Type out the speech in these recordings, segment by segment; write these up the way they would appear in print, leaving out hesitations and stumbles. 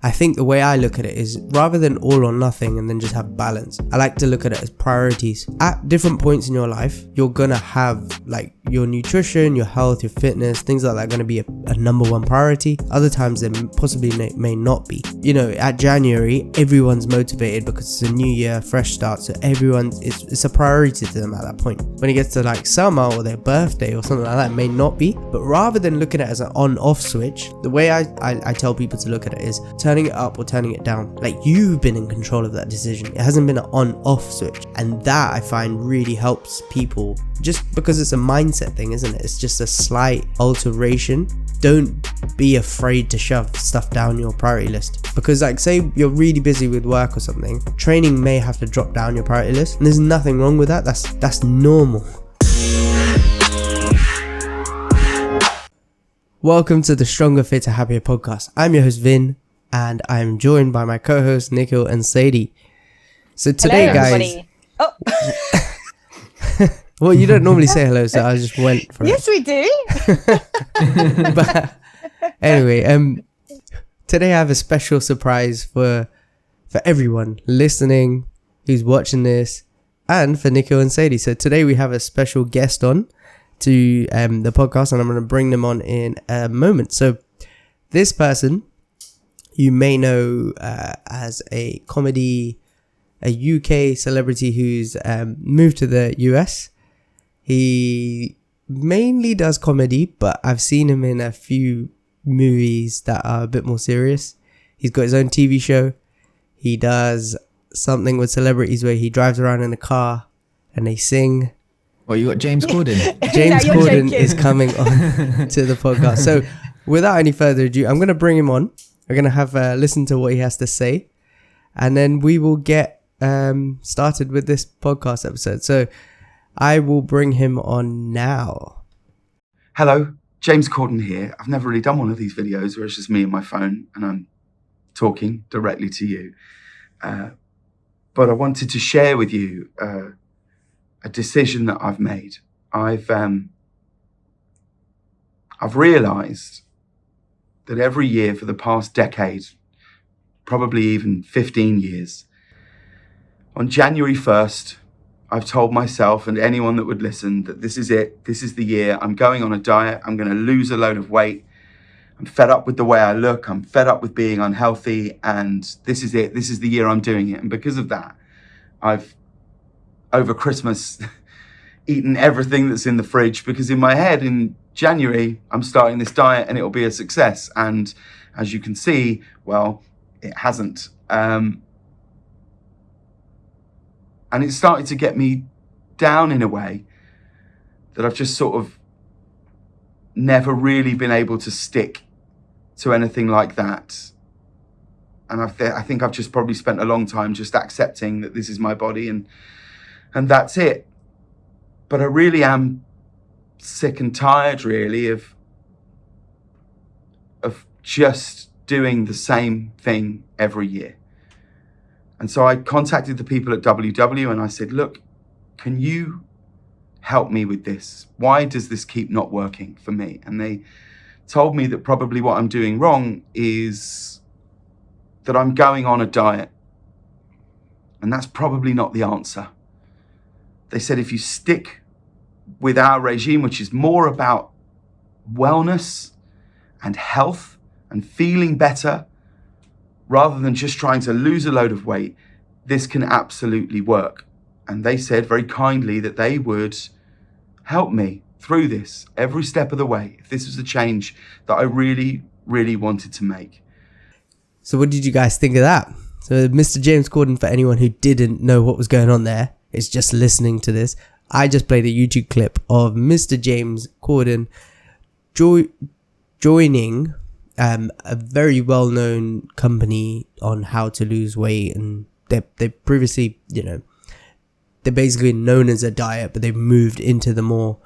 I think the way I look at it is rather than all or nothing and then just have balance, I like to look at it as priorities. At different points in your life, you're gonna have like your nutrition, your health, your fitness, things like that gonna be a number one priority. Other times they possibly may not be. You know, at January, everyone's motivated because it's a new year, fresh start, so it's a priority to them at that point. When it gets to like summer or their birthday or something like that, it may not be. But rather than looking at it as an on-off switch, the way I tell people to look at it is turning it up or turning it down. Like, you've been in control of that decision. It hasn't been an on-off switch, and that I find really helps people, just because it's a mindset thing, isn't it? It's just a slight alteration. Don't be afraid to shove stuff down your priority list, because like, say you're really busy with work or something, training may have to drop down your priority list, and there's nothing wrong with that. That's normal. Welcome to the Stronger, Fitter, Happier podcast. I'm your host Vin, and I'm joined by my co-hosts Nikhil and Sadie. So today, hello, guys. Oh. Well, you don't normally say hello, so I just went for yes, we do. But anyway, today I have a special surprise for everyone listening who's watching this, and for Nikhil and Sadie. So today we have a special guest on to the podcast, and I'm going to bring them on in a moment. So this person you may know as a UK celebrity who's moved to the US. He mainly does comedy, but I've seen him in a few movies that are a bit more serious. He's got his own TV show. He does something with celebrities where he drives around in a car and they sing. Well, you got James Corden. James Corden is coming on to the podcast. So without any further ado, I'm going to bring him on. We're going to have listen to what he has to say, and then we will get started with this podcast episode. So I will bring him on now. Hello, James Corden here. I've never really done one of these videos where it's just me and my phone and I'm talking directly to you. But I wanted to share with you a decision that I've made. I've realized that every year for the past decade, probably even 15 years, on January 1st, I've told myself and anyone that would listen that this is it. This is the year. I'm going on a diet. I'm going to lose a load of weight. I'm fed up with the way I look. I'm fed up with being unhealthy. And this is it. This is the year I'm doing it. And because of that, I've, over Christmas, eaten everything that's in the fridge, because in my head in January, I'm starting this diet and it'll be a success. And as you can see, well, it hasn't. And it started to get me down in a way that I've just sort of never really been able to stick to anything like that. And I think I've just probably spent a long time just accepting that this is my body and that's it. But I really am sick and tired, really, of just doing the same thing every year. And so I contacted the people at WW and I said, look, can you help me with this? Why does this keep not working for me? And they told me that probably what I'm doing wrong is that I'm going on a diet. And that's probably not the answer. They said, if you stick with our regime, which is more about wellness and health and feeling better, rather than just trying to lose a load of weight, this can absolutely work. And they said very kindly that they would help me through this every step of the way, if this was a change that I really, really wanted to make. So what did you guys think of that? So Mr. James Corden, for anyone who didn't know what was going on there, is just listening to this. I just played a YouTube clip of Mr. James Corden joining a very well-known company on how to lose weight, and they previously, they're basically known as a diet, but they've moved into the more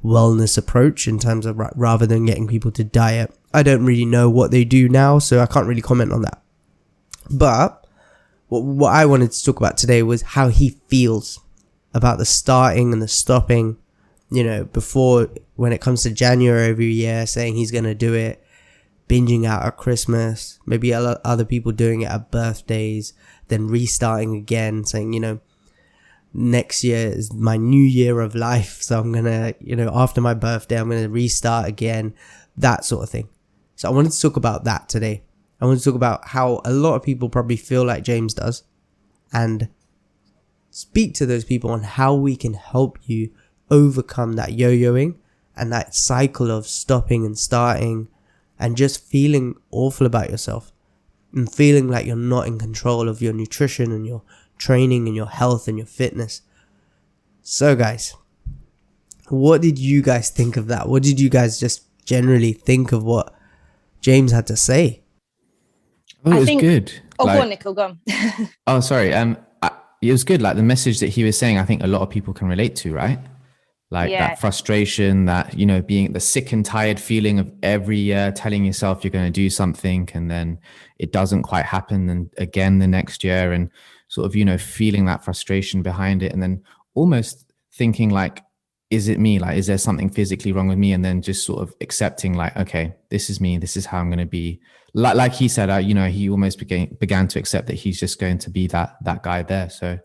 wellness approach in terms of rather than getting people to diet. I don't really know what they do now, so I can't really comment on that. But what I wanted to talk about today was how he feels about the starting and the stopping, before, when it comes to January every year, saying he's going to do it, binging out at Christmas, maybe other people doing it at birthdays, then restarting again, saying, you know, next year is my new year of life, so I'm gonna, you know, after my birthday I'm gonna restart again, that sort of thing. So I wanted to talk about that today. I want to talk about how a lot of people probably feel like James does, and speak to those people on how we can help you overcome that yo-yoing and that cycle of stopping and starting and just feeling awful about yourself and feeling like you're not in control of your nutrition and your training and your health and your fitness. So guys, what did you guys think of that? What did you guys just generally think of what James had to say? Oh, it was good. Oh, go on, Nicole, go on. Oh, sorry. It was good. Like the message that he was saying, I think a lot of people can relate to, right? Like that frustration, that, you know, being the sick and tired feeling of every year telling yourself you're going to do something and then it doesn't quite happen, and again the next year, and sort of, you know, feeling that frustration behind it, and then almost thinking like, is it me? Like, is there something physically wrong with me? And then just sort of accepting like, okay, this is me. This is how I'm going to be. Like he said, you know, he almost began to accept that he's just going to be that guy there. So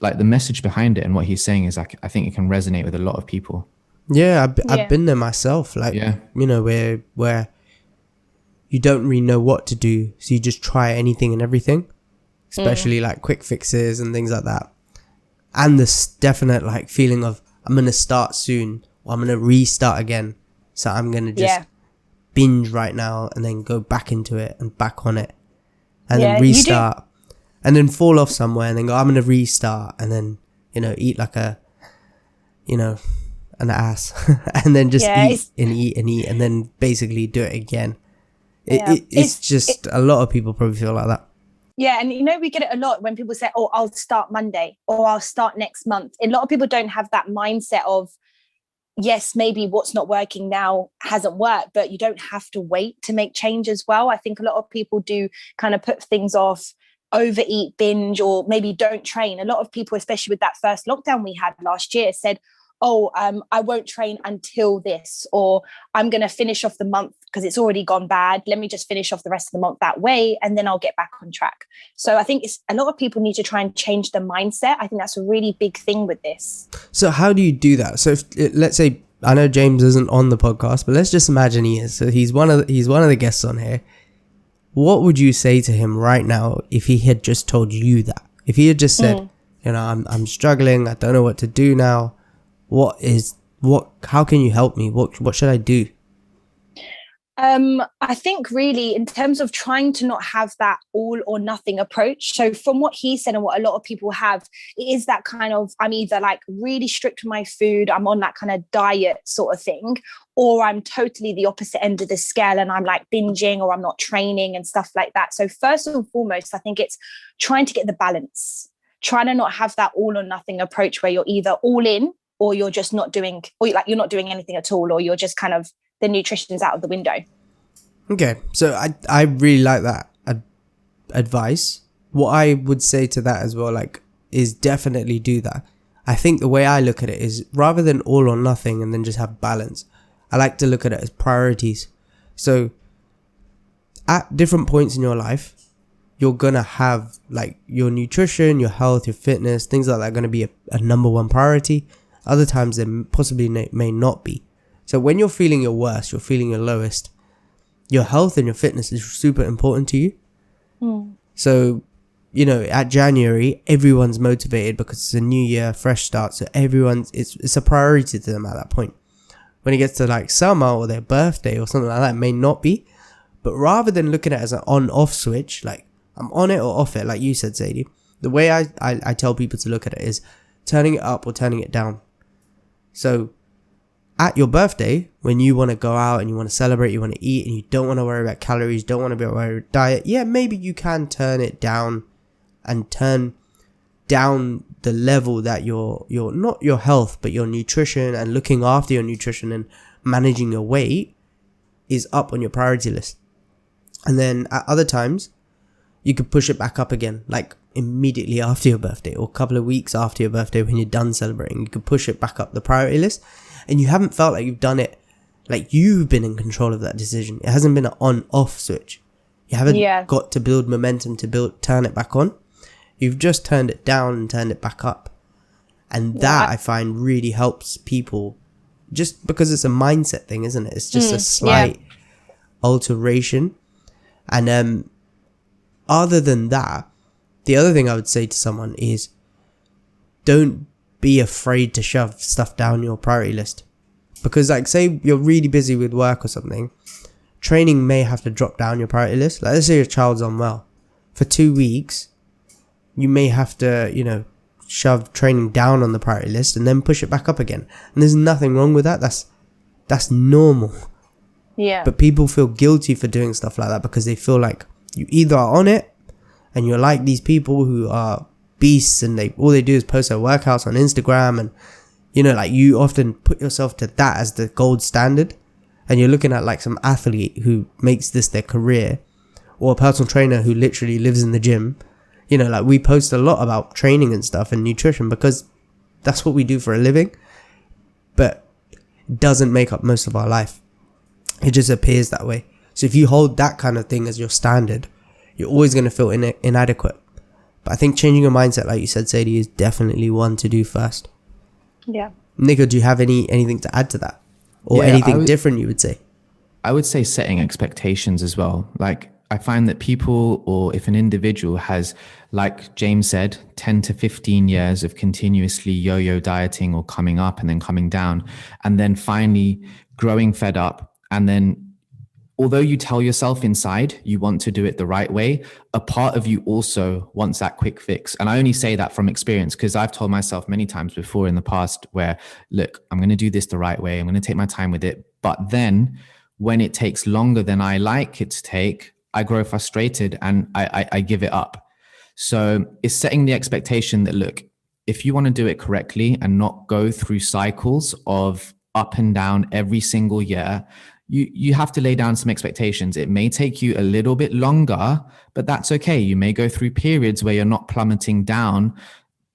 like the message behind it and what he's saying is like, I think it can resonate with a lot of people. Yeah, I've been there myself. Like, you know, where you don't really know what to do, so you just try anything and everything, especially like quick fixes and things like that. And this definite like feeling of, I'm going to start soon, or I'm going to restart again. So I'm going to just binge right now and then go back into it and back on it and then restart and then fall off somewhere and then go, I'm going to restart, and then, you know, eat like a, you know, an ass and then just eat and then basically do it again. It's just a lot of people probably feel like that. Yeah, and you know, we get it a lot when people say, oh, I'll start Monday or I'll start next month. A lot of people don't have that mindset of, yes, maybe what's not working now hasn't worked, but you don't have to wait to make change as well. I think a lot of people do kind of put things off, overeat, binge, or maybe don't train. A lot of people, especially with that first lockdown we had last year, said, oh, I won't train until this, or I'm going to finish off the month because it's already gone bad. Let me just finish off the rest of the month that way, and then I'll get back on track. So I think a lot of people need to try and change the mindset. I think that's a really big thing with this. So how do you do that? So let's say, I know James isn't on the podcast, but let's just imagine he is. So he's one of the guests on here. What would you say to him right now if he had just told you that? If he had just said, you know, I'm struggling, I don't know what to do now. How can you help me? What should I do? I think really in terms of trying to not have that all or nothing approach. So from what he said and what a lot of people have, it is that kind of, I'm either like really strict with my food, I'm on that kind of diet sort of thing, or I'm totally the opposite end of the scale and I'm like binging, or I'm not training and stuff like that. So first and foremost, I think it's trying to get the balance, trying to not have that all or nothing approach where you're either all in, or you're just not doing, or like you're not doing anything at all, or you're just kind of, the nutrition is out of the window. Okay, so I really like that advice. What I would say to that as well, like, is definitely do that. I think the way I look at it is, rather than all or nothing and then just have balance, I like to look at it as priorities. So at different points in your life, you're gonna have like your nutrition, your health, your fitness, things like that are gonna be a number one priority. Other times they possibly may not be. So when you're feeling your worst, you're feeling your lowest, your health and your fitness is super important to you. So, you know, at January, everyone's motivated because it's a new year, fresh start. So it's a priority to them at that point. When it gets to like summer or their birthday or something like that, it may not be. But rather than looking at it as an on-off switch, like I'm on it or off it, like you said, Sadie, the way I tell people to look at it is turning it up or turning it down. So at your birthday, when you want to go out and you want to celebrate, you want to eat and you don't want to worry about calories, don't want to be worried about diet, yeah, maybe you can turn it down and turn down the level that your not your health, but your nutrition and looking after your nutrition and managing your weight is up on your priority list. And then at other times, you could push it back up again, like immediately after your birthday or a couple of weeks after your birthday when you're done celebrating. You could push it back up the priority list, and you haven't felt like you've done it Like, you've been in control of that decision. It hasn't been an on-off switch. You haven't got to build momentum to turn it back on. You've just turned it down and turned it back up. And that I find really helps people, just because it's a mindset thing, isn't it? It's just a slight alteration. And other than that, the other thing I would say to someone is, don't be afraid to shove stuff down your priority list. Because, like, say you're really busy with work or something, training may have to drop down your priority list. Like, let's say your child's unwell. For 2 weeks, you may have to, you know, shove training down on the priority list and then push it back up again. And there's nothing wrong with that. That's normal. Yeah. But people feel guilty for doing stuff like that because they feel like you either are on it and you're like these people who are beasts and all they do is post their workouts on Instagram, and, you know, like, you often put yourself to that as the gold standard, and you're looking at like some athlete who makes this their career, or a personal trainer who literally lives in the gym. You know, like, we post a lot about training and stuff and nutrition because that's what we do for a living, but it doesn't make up most of our life. It just appears that way. So if you hold that kind of thing as your standard, you're always going to feel inadequate. But I think changing your mindset, like you said, Sadie, is definitely one to do first. Yeah. Nico, do you have anything to add to that? Or anything different you would say? I would say setting expectations as well. Like, I find that people, or if an individual has, like James said, 10 to 15 years of continuously yo-yo dieting or coming up and then coming down, and then finally growing fed up, and then, although you tell yourself inside you want to do it the right way, a part of you also wants that quick fix. And I only say that from experience, because I've told myself many times before in the past where, look, I'm going to do this the right way. I'm going to take my time with it. But then when it takes longer than I like it to take, I grow frustrated and I give it up. So it's setting the expectation that, look, if you want to do it correctly and not go through cycles of up and down every single year, you have to lay down some expectations. It may take you a little bit longer, but that's okay. You may go through periods where you're not plummeting down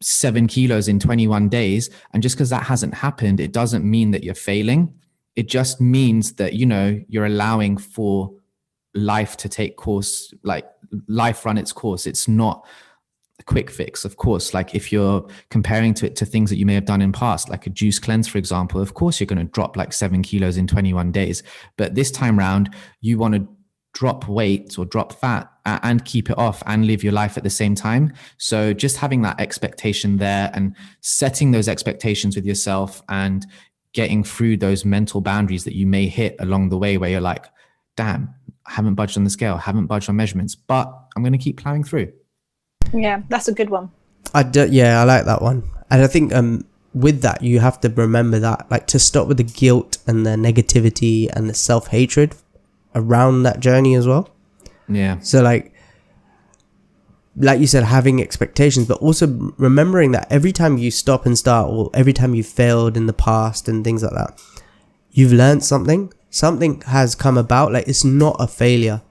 7 kilos in 21 days. And just because that hasn't happened, it doesn't mean that you're failing. It just means that, you know, you're allowing for life to take course, like life run its course. It's not a quick fix, of course. Like, if you're comparing to things that you may have done in past, like a juice cleanse, for example, of course you're going to drop like 7 kilos in 21 days. But this time round, you want to drop weight or drop fat and keep it off and live your life at the same time. So just having that expectation there and setting those expectations with yourself and getting through those mental boundaries that you may hit along the way where you're like, damn, I haven't budged on the scale, haven't budged on measurements, but I'm going to keep plowing through. Yeah, that's a good one. I like that one. And I think with that, you have to remember that, like, to stop with the guilt and the negativity and the self-hatred around that journey as well. Yeah. So like you said, having expectations, but also remembering that every time you stop and start, or every time you failed in the past and things like that, you've learned something. Something has come about. Like, it's not a failure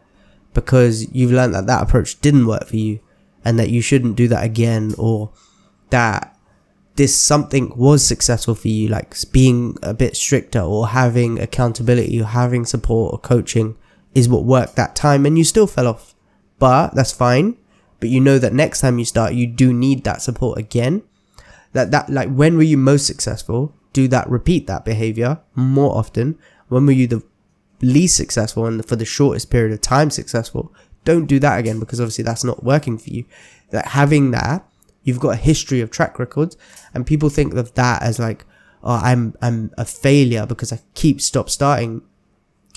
because you've learned that approach didn't work for you and that you shouldn't do that again, or that this something was successful for you, like being a bit stricter or having accountability or having support or coaching is what worked that time, and you still fell off, but that's fine. But you know that next time you start, you do need that support again. That like, when were you most successful? Do that, repeat that behavior more often. When were you the least successful and for the shortest period of time successful? Don't do that again, because obviously that's not working for you. That having that, you've got a history of track records, and people think of that as like, oh, I'm a failure because I stop starting.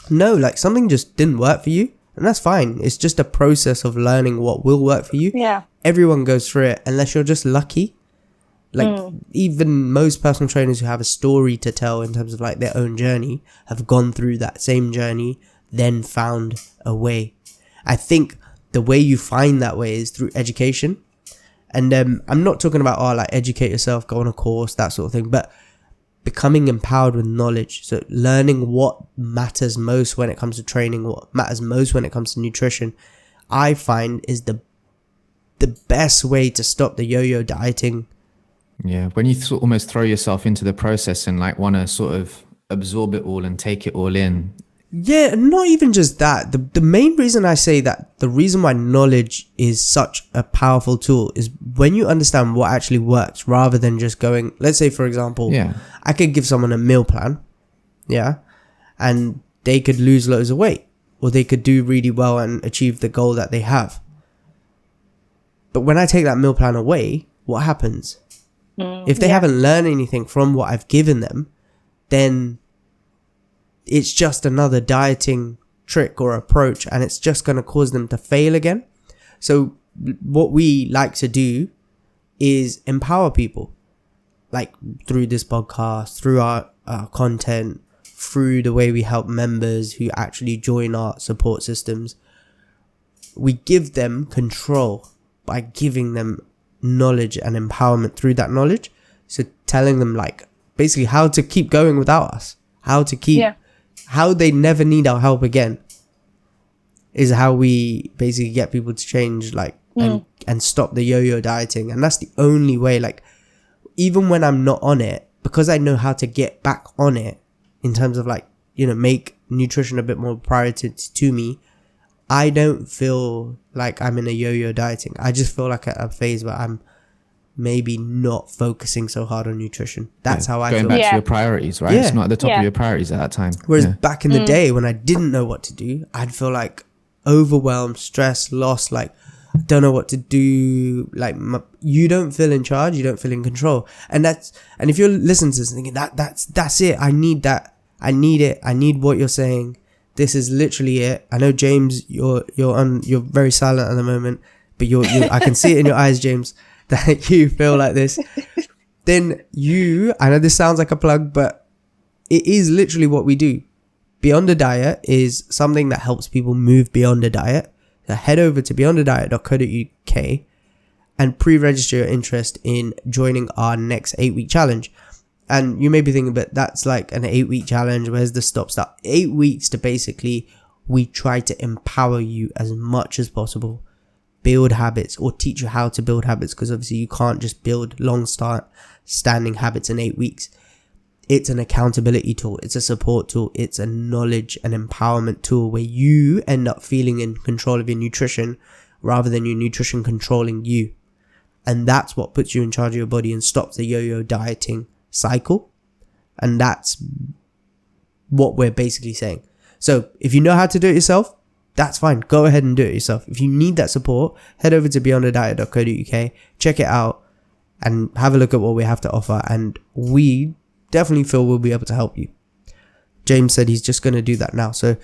No, like, something just didn't work for you, and that's fine. It's just a process of learning what will work for you. Yeah. Everyone goes through it, unless you're just lucky. Like, even most personal trainers who have a story to tell in terms of like their own journey have gone through that same journey, then found a way. I think the way you find that way is through education. And I'm not talking about, like, educate yourself, go on a course, that sort of thing, but becoming empowered with knowledge. So learning what matters most when it comes to training, what matters most when it comes to nutrition, I find is the best way to stop the yo-yo dieting. Yeah, when you almost throw yourself into the process and like want to sort of absorb it all and take it all in. Yeah, not even just that. The main reason I say that, the reason why knowledge is such a powerful tool is when you understand what actually works, rather than just going, let's say for example, I could give someone a meal plan, and they could lose loads of weight, or they could do really well and achieve the goal that they have. But when I take that meal plan away, what happens? If they haven't learned anything from what I've given them, then it's just another dieting trick or approach, and it's just going to cause them to fail again. So what we like to do is empower people, like through this podcast, through our content, through the way we help members who actually join our support systems. We give them control by giving them knowledge and empowerment through that knowledge. So telling them like basically how to keep going without us, how to keep how they never need our help again, is how we basically get people to change, like, and stop the yo-yo dieting. And that's the only way, like, even when I'm not on it, because I know how to get back on it in terms of like, you know, make nutrition a bit more priority to me, I don't feel like I'm in a yo-yo dieting. I just feel like at a phase where I'm maybe not focusing so hard on nutrition. That's how I feel. Going back to your priorities, right? It's not at the top of your priorities at that time. Whereas back in the day when I didn't know what to do, I'd feel like overwhelmed, stressed, lost, like I don't know what to do. Like you don't feel in charge, you don't feel in control. And if you're listening to this and thinking that's it, I need that, I need it, I need what you're saying, this is literally it. I know, James, you're very silent at the moment, but you I can see it in your eyes, James, that you feel like this. Then I know this sounds like a plug, but it is literally what we do. Beyond a Diet is something that helps people move beyond a diet. So head over to beyondadiet.co.uk and pre-register your interest in joining our next 8-week challenge. And you may be thinking, but that's like an 8-week challenge, where's the start? 8 weeks to basically, we try to empower you as much as possible, build habits, or teach you how to build habits, because obviously you can't just build standing habits in 8 weeks. It's an accountability tool, it's a support tool, it's a knowledge and empowerment tool where you end up feeling in control of your nutrition rather than your nutrition controlling you. And that's what puts you in charge of your body and stops the yo-yo dieting cycle. And that's what we're basically saying. So if you know how to do it yourself, that's fine, go ahead and do it yourself. If you need that support, head over to beyondadiet.co.uk, check it out and have a look at what we have to offer, and we definitely feel we'll be able to help you. James said he's just going to do that now, so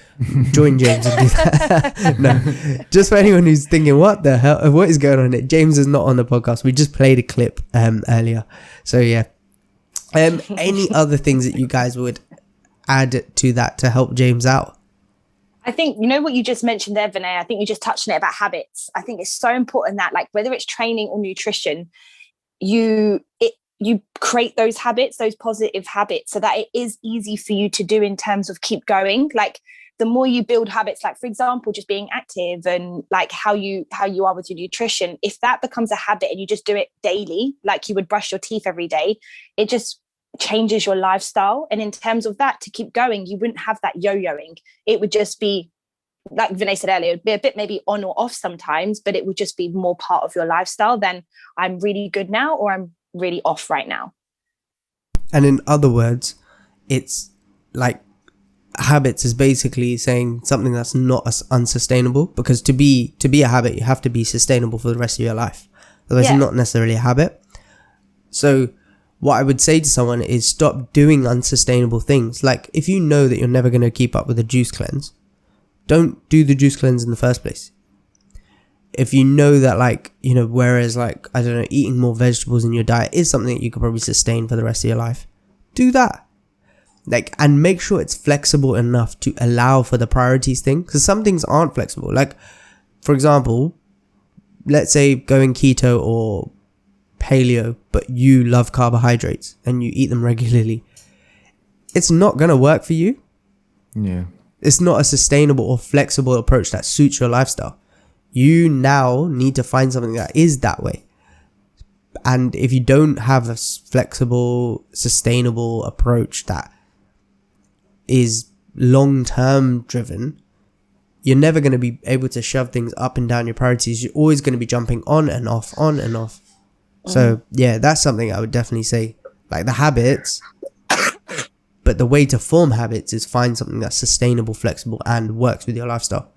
join James and do that. No, just for anyone who's thinking, what the hell, what is going on here? James is not on the podcast. We just played a clip earlier. So yeah. Any other things that you guys would add to that to help James out? I think, you know what you just mentioned there, Vinay, I think you just touched on it about habits. I think it's so important that, like, whether it's training or nutrition, you create those habits, those positive habits, so that it is easy for you to do in terms of keep going. Like, the more you build habits, like, for example, just being active and like how you are with your nutrition, if that becomes a habit and you just do it daily, like you would brush your teeth every day, it just changes your lifestyle. And in terms of that, to keep going, you wouldn't have that yo-yoing. It would just be, like Vinay said earlier, it'd be a bit maybe on or off sometimes, but it would just be more part of your lifestyle than I'm really good now or I'm really off right now. And in other words, it's like habits is basically saying something that's not as unsustainable, because to be a habit, you have to be sustainable for the rest of your life. Otherwise, it's not necessarily a habit. So what I would say to someone is stop doing unsustainable things. Like, if you know that you're never going to keep up with a juice cleanse, don't do the juice cleanse in the first place. If you know that, like, you know, whereas like, I don't know, eating more vegetables in your diet is something that you could probably sustain for the rest of your life, do that. Like, and make sure it's flexible enough to allow for the priorities thing, because some things aren't flexible. Like, for example, let's say going keto or paleo, but you love carbohydrates and you eat them regularly. It's not going to work for you. Yeah. It's not a sustainable or flexible approach that suits your lifestyle. You now need to find something that is that way. And if you don't have a flexible, sustainable approach that is long-term driven, you're never going to be able to shove things up and down your priorities. You're always going to be jumping on and off. So yeah, that's something I would definitely say. Like the habits, but the way to form habits is find something that's sustainable, flexible, and works with your lifestyle.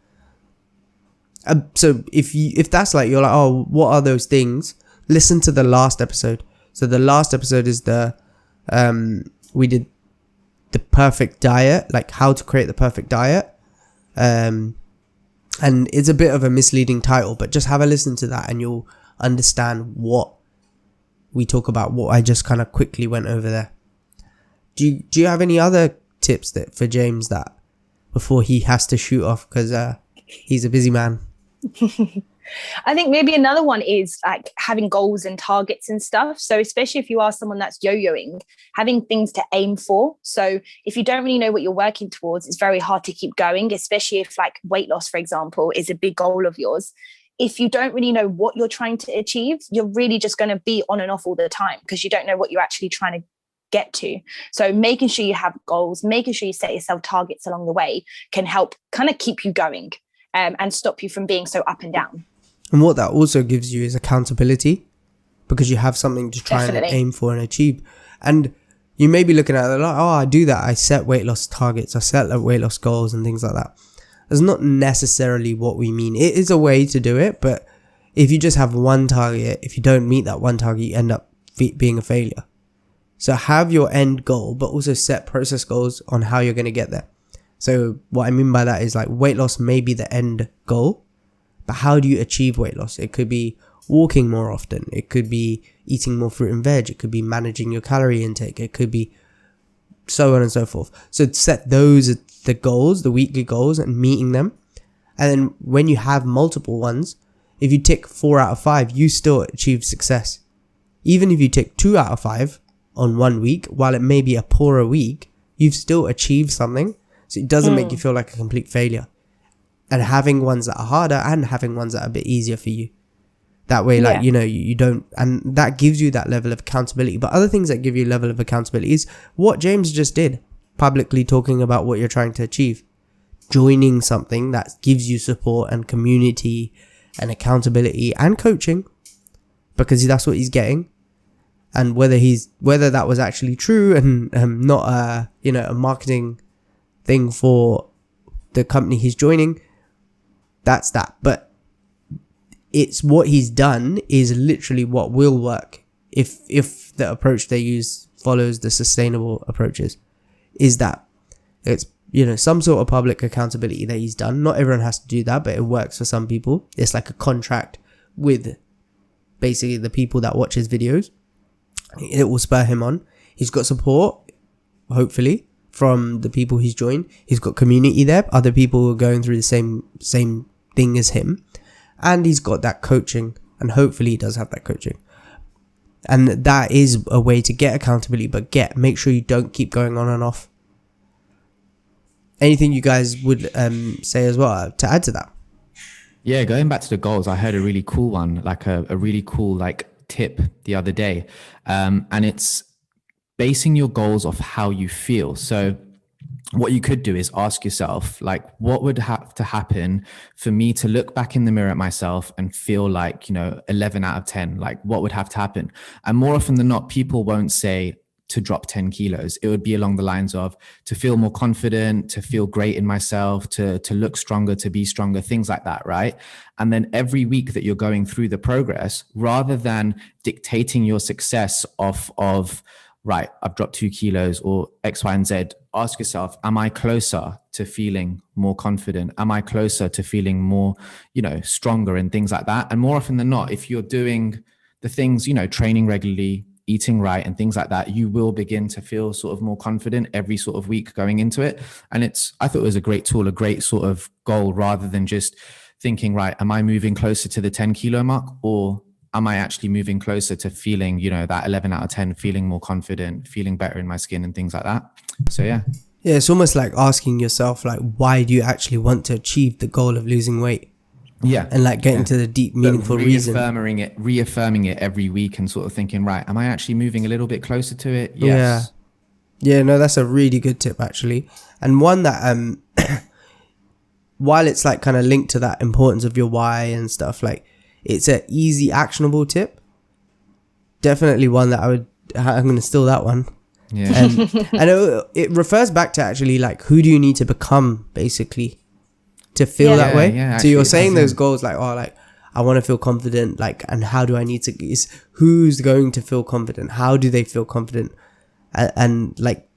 So if that's like, you're like, oh, what are those things? Listen to the last episode. So the last episode is we did the perfect diet, like how to create the perfect diet. And it's a bit of a misleading title, but just have a listen to that and you'll understand what we talk about, what I just kind of quickly went over there. Do you have any other tips that for James that before he has to shoot off, because he's a busy man? I think maybe another one is like having goals and targets and stuff. So especially if you are someone that's yo-yoing, having things to aim for. So if you don't really know what you're working towards, it's very hard to keep going, especially if like weight loss, for example, is a big goal of yours. If you don't really know what you're trying to achieve, you're really just going to be on and off all the time because you don't know what you're actually trying to get to. So making sure you have goals, making sure you set yourself targets along the way can help kind of keep you going and stop you from being so up and down. And what that also gives you is accountability, because you have something to try and aim for and achieve. And you may be looking at it like, oh, I do that. I set weight loss targets. I set weight loss goals and things like that. That's not necessarily what we mean. It is a way to do it. But if you just have one target, if you don't meet that one target, you end up being a failure. So have your end goal, but also set process goals on how you're going to get there. So what I mean by that is like weight loss may be the end goal, but how do you achieve weight loss? It could be walking more often. It could be eating more fruit and veg. It could be managing your calorie intake. It could be so on and so forth. So set those, the goals, the weekly goals, and meeting them. And then when you have multiple ones, if you tick 4 out of 5, you still achieve success. Even if you tick 2 out of 5 on 1 week, while it may be a poorer week, you've still achieved something. So it doesn't make you feel like a complete failure. And having ones that are harder and having ones that are a bit easier for you. That way, like, you know, you don't, and that gives you that level of accountability. But other things that give you a level of accountability is what James just did, publicly talking about what you're trying to achieve. Joining something that gives you support and community and accountability and coaching, because that's what he's getting. And whether that was actually true and not a marketing thing for the company he's joining, that's that. But it's what he's done is literally what will work if the approach they use follows the sustainable approaches. Is that it's, you know, some sort of public accountability that he's done. Not everyone has to do that, but it works for some people. It's like a contract with basically the people that watch his videos. It will spur him on. He's got support, hopefully, from the people he's joined. He's got community there, other people who are going through the same thing as him, and he's got that coaching, and hopefully he does have that coaching. And that is a way to get accountability, but make sure you don't keep going on and off. Anything you guys would say as well to add to that? Yeah, going back to the goals, I heard a really cool one, like a really cool like tip the other day, and it's basing your goals off how you feel. So what you could do is ask yourself, like, what would have to happen for me to look back in the mirror at myself and feel like, 11 out of 10, like what would have to happen? And more often than not, people won't say to drop 10 kilos. It would be along the lines of to feel more confident, to feel great in myself, to look stronger, to be stronger, things like that, right? And then every week that you're going through the progress, rather than dictating your success off of, right, I've dropped 2 kilos or X, Y, and Z, ask yourself, am I closer to feeling more confident? Am I closer to feeling more, stronger and things like that? And more often than not, if you're doing the things, training regularly, eating right and things like that, you will begin to feel sort of more confident every sort of week going into it. And I thought it was a great tool, a great sort of goal, rather than just thinking, right, am I moving closer to the 10 kilo mark, or am I actually moving closer to feeling, that 11 out of 10, feeling more confident, feeling better in my skin and things like that? So, yeah. Yeah, it's almost like asking yourself, like, why do you actually want to achieve the goal of losing weight? Yeah. And like getting to the deep, meaningful reason. Reaffirming it every week and sort of thinking, right, am I actually moving a little bit closer to it? Yes. Yeah, no, that's a really good tip actually. And one that while it's like kind of linked to that importance of your why and stuff, like it's an easy actionable tip. Definitely one that I'm going to steal that one. Yeah. And it refers back to actually like who do you need to become basically to feel that way. Yeah, so you're actually, saying those goals like, oh, like I want to feel confident, like, and how do I need to, is who's going to feel confident? How do they feel confident? And like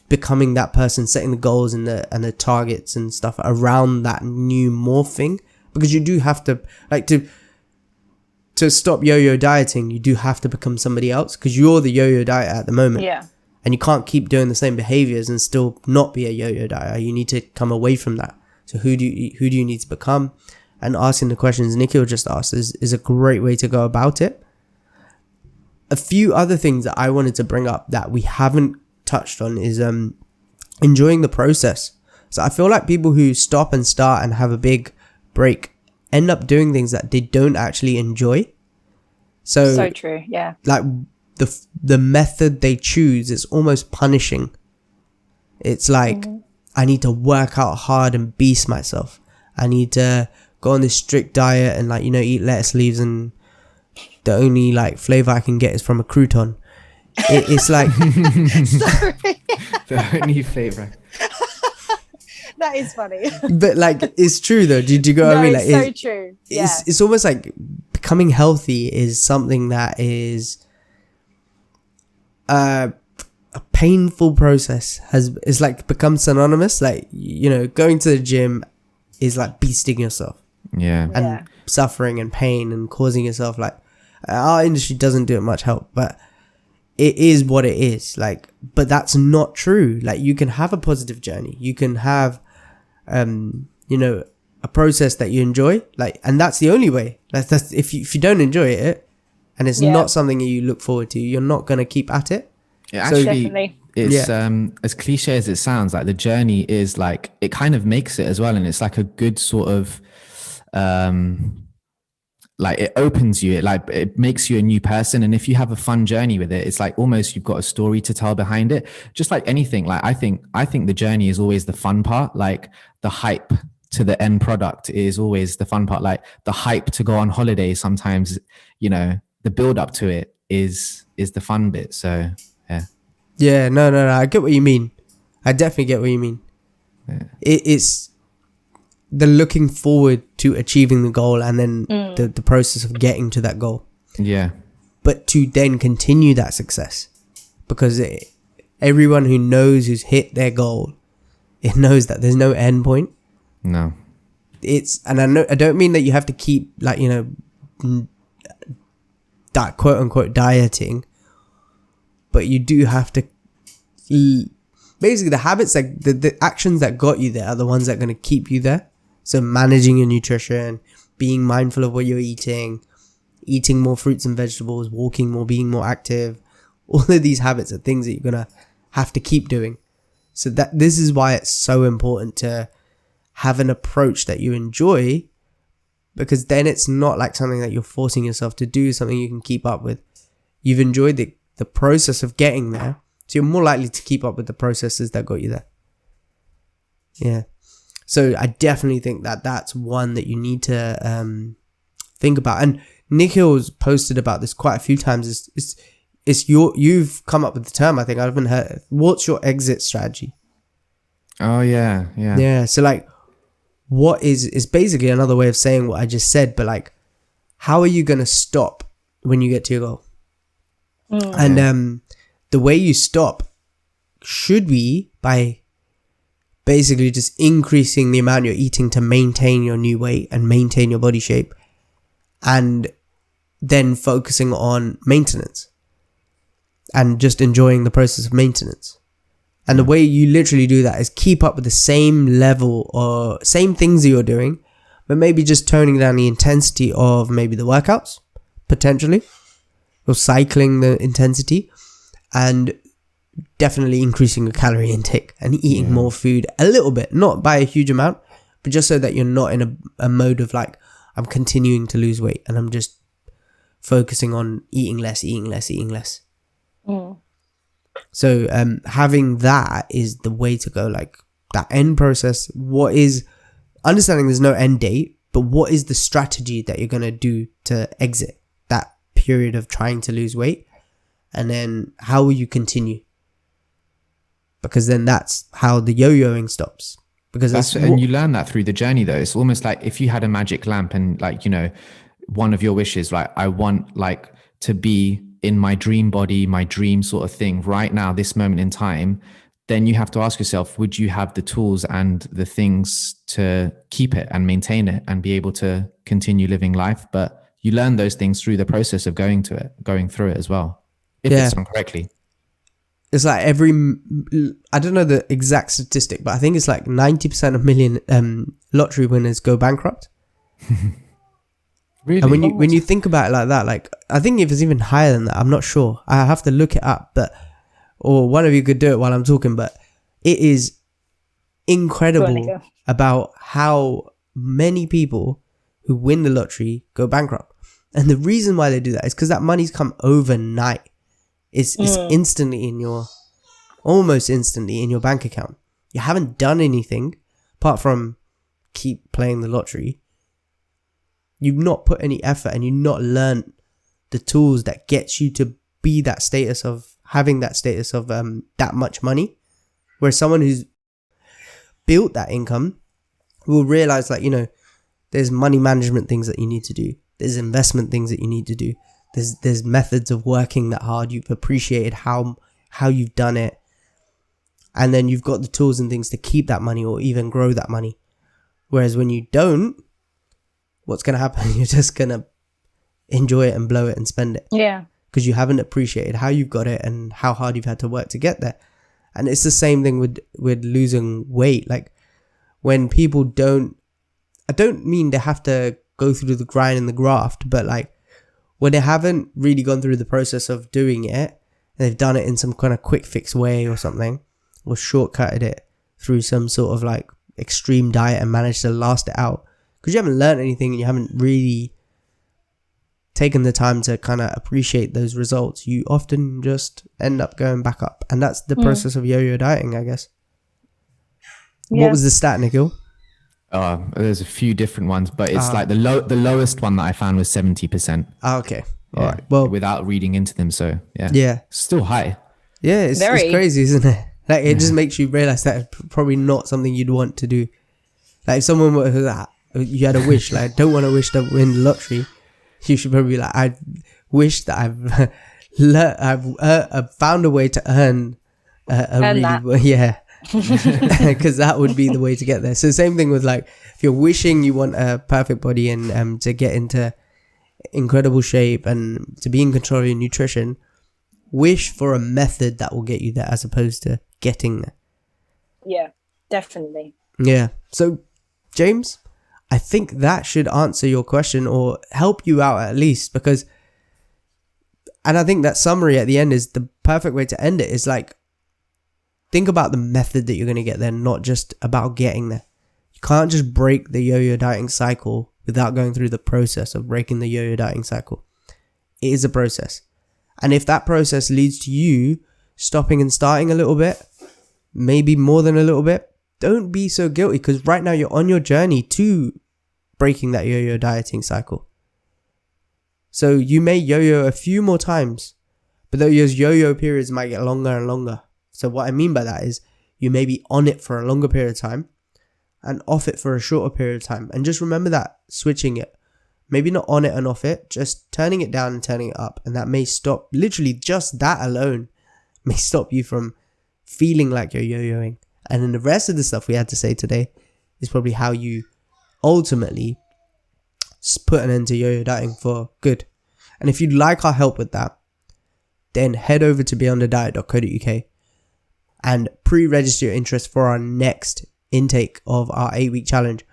becoming that person, setting the goals and the targets and stuff around that new morphing, because you do have to like to stop yo-yo dieting, you do have to become somebody else, because you're the yo-yo diet at the moment. Yeah. And you can't keep doing the same behaviors and still not be a yo-yo diet. You need to come away from that. So who do you need to become? And asking the questions Nikhil just asked is a great way to go about it. A few other things that I wanted to bring up that we haven't touched on is enjoying the process. So I feel like people who stop and start and have a big break end up doing things that they don't actually enjoy. So true. Yeah. Like the method they choose is almost punishing. It's like, I need to work out hard and beast myself. I need to go on this strict diet and like, you know, eat lettuce leaves, and the only like flavor I can get is from a crouton. It's like The only flavor. That is funny. But like, it's true though. Did you go? No, I mean, like, it's so true. Yeah. It's almost like becoming healthy is something that is a painful process. Is like become synonymous. Like, you know, going to the gym is like beasting yourself. Yeah. And suffering and pain and causing yourself, like, our industry doesn't do it much help, but it is what it is. Like, but that's not true. Like, you can have a positive journey. You can have, you know, a process that you enjoy. Like, and that's the only way. That's if you don't enjoy it, and it's not something you look forward to, you're not gonna keep at it. Actually, Definitely. it's as cliche as it sounds, like the journey is like, it kind of makes it as well, and it's like a good sort of like it opens you, it makes you a new person. And if you have a fun journey with it, it's like almost you've got a story to tell behind it. Just like anything, like I think the journey is always the fun part. Like the hype to the end product is always the fun part. Like the hype to go on holiday, sometimes, you know, the build up to it is the fun bit. So yeah, no, I get what you mean. I definitely get what you mean. It's the looking forward to achieving the goal, and then the process of getting to that goal. Yeah. But to then continue that success, because everyone who knows who's hit their goal, it knows that there's no end point. No. And I don't mean that you have to keep, like, you know, that quote unquote dieting, but you do have to basically, the habits, like the actions that got you there are the ones that are going to keep you there. So managing your nutrition, being mindful of what you're eating more fruits and vegetables, walking more, being more active. All of these habits are things that you're going to have to keep doing. So this is why it's so important to have an approach that you enjoy, because then it's not like something that you're forcing yourself to do, something you can keep up with. You've enjoyed the process of getting there, so you're more likely to keep up with the processes that got you there. Yeah. So I definitely think that that's one that you need to think about. And Nikhil's posted about this quite a few times. You've come up with the term, I think I haven't heard. What's your exit strategy? Oh yeah. Yeah. So like, what is basically another way of saying what I just said, but like, how are you going to stop when you get to your goal? And the way you stop should be by basically just increasing the amount you're eating to maintain your new weight and maintain your body shape, and then focusing on maintenance and just enjoying the process of maintenance. And the way you literally do that is keep up with the same level or same things that you're doing, but maybe just toning down the intensity of maybe the workouts, potentially, or cycling the intensity, and definitely increasing your calorie intake and eating more food a little bit, not by a huge amount, but just so that you're not in a mode of like, I'm continuing to lose weight and I'm just focusing on eating less. So having that is the way to go. Like that end process, what is understanding there's no end date, but what is the strategy that you're going to do to exit that period of trying to lose weight? And then how will you continue? Because then that's how the yo-yoing stops. Because and you learn that through the journey though. It's almost like if you had a magic lamp and like, you know, one of your wishes, like I want like to be in my dream body, my dream sort of thing right now, this moment in time, then you have to ask yourself, would you have the tools and the things to keep it and maintain it and be able to continue living life? But you learn those things through the process of going through it as well, if it's done correctly. It's like I don't know the exact statistic, but I think it's like 90% of million lottery winners go bankrupt. Really? And when you think about it like that, like I think if it's even higher than that, I'm not sure. I have to look it up, or one of you could do it while I'm talking, but it is incredible about how many people who win the lottery go bankrupt. And the reason why they do that is because that money's come overnight. It's instantly almost instantly in your bank account. You haven't done anything apart from keep playing the lottery. You've not put any effort and you've not learned the tools that gets you to be that status of having that status of that much money. Whereas someone who's built that income will realize, like, you know, there's money management things that you need to do. There's investment things that you need to do. There's methods of working that hard. You've appreciated how you've done it. And then you've got the tools and things to keep that money or even grow that money. Whereas when you don't, what's going to happen? You're just going to enjoy it and blow it and spend it. Yeah. Because you haven't appreciated how you've got it and how hard you've had to work to get there. And it's the same thing with losing weight. Like when people I don't mean they have to go through the grind and the graft, but like when they haven't really gone through the process of doing it, and they've done it in some kind of quick fix way or something, or shortcutted it through some sort of like extreme diet and managed to last it out. Because you haven't learned anything and you haven't really taken the time to kind of appreciate those results, you often just end up going back up. And that's the process of yo-yo dieting, I guess. Yeah. What was the stat, Nikhil? There's a few different ones, but it's like the lowest one that I found was 70%. Okay. Yeah. All right. Well, without reading into them. So yeah. Still high. Yeah. It's crazy, isn't it? Like it just makes you realize that it's probably not something you'd want to do. Like if someone you had a wish, like I don't want to wish to win the lottery, you should probably be like, I wish that I've found a way to earn because that would be the way to get there. So same thing with like if you're wishing you want a perfect body and to get into incredible shape and to be in control of your nutrition, wish for a method that will get you there as opposed to getting there. Yeah, definitely. Yeah. So James, I think that should answer your question or help you out at least, because, and I think that summary at the end is the perfect way to end it. Is like, think about the method that you're going to get there, not just about getting there. You can't just break the yo-yo dieting cycle without going through the process of breaking the yo-yo dieting cycle. It is a process. And if that process leads to you stopping and starting a little bit, maybe more than a little bit, don't be so guilty, because right now you're on your journey to breaking that yo-yo dieting cycle. So you may yo-yo a few more times, but those yo-yo periods might get longer and longer. So what I mean by that is you may be on it for a longer period of time and off it for a shorter period of time. And just remember that, switching it. Maybe not on it and off it, just turning it down and turning it up. And that may stop, literally just that alone may stop you from feeling like you're yo-yoing. And then the rest of the stuff we had to say today is probably how you ultimately put an end to yo-yo dieting for good. And if you'd like our help with that, then head over to beyondthediet.co.uk and pre-register your interest for our next intake of our 8-week challenge.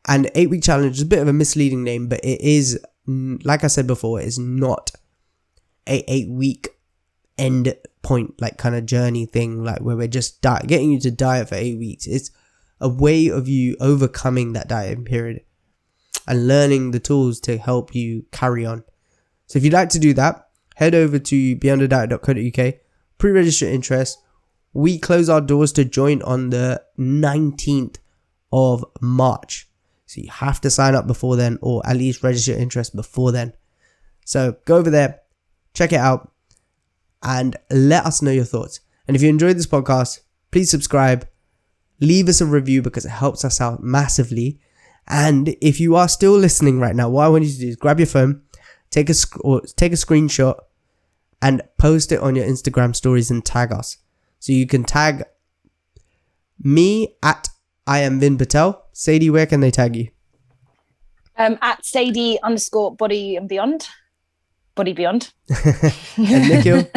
And 8-week challenge is a bit of a misleading name, but it is, like I said before, it is not a 8-week end point, like kind of journey thing, like where we're just getting you to diet for 8 weeks. It's a way of you overcoming that dieting period and learning the tools to help you carry on. So if you'd like to do that, head over to beyondthediet.co.uk, pre-register interest. We close our doors to join on the 19th of March. So you have to sign up before then, or at least register interest before then. So go over there, check it out, and let us know your thoughts. And if you enjoyed this podcast, please subscribe, leave us a review because it helps us out massively. And if you are still listening right now, what I want you to do is grab your phone, take a screenshot, and post it on your Instagram stories and tag us. So you can tag me at I am Vin Patel. Sadie, where can they tag you? At Sadie _Body+beyond. Body+beyond. And Nikhil?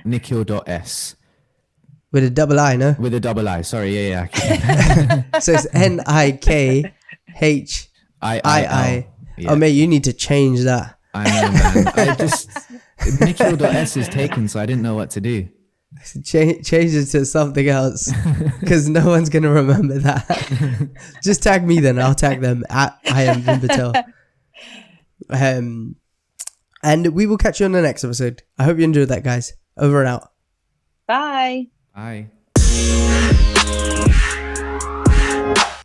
Nikhil.s. With a double I, no? With a double I. Sorry, yeah. So it's NIKHII. Yeah. Oh, mate, you need to change that. I know, man. Nikhil.s is taken, so I didn't know what to do. Change it to something else because no one's going to remember that. Just tag me then. I'll tag them at I am Vin Patel. And we will catch you on the next episode. I hope you enjoyed that, guys. Over and out. Bye. Bye.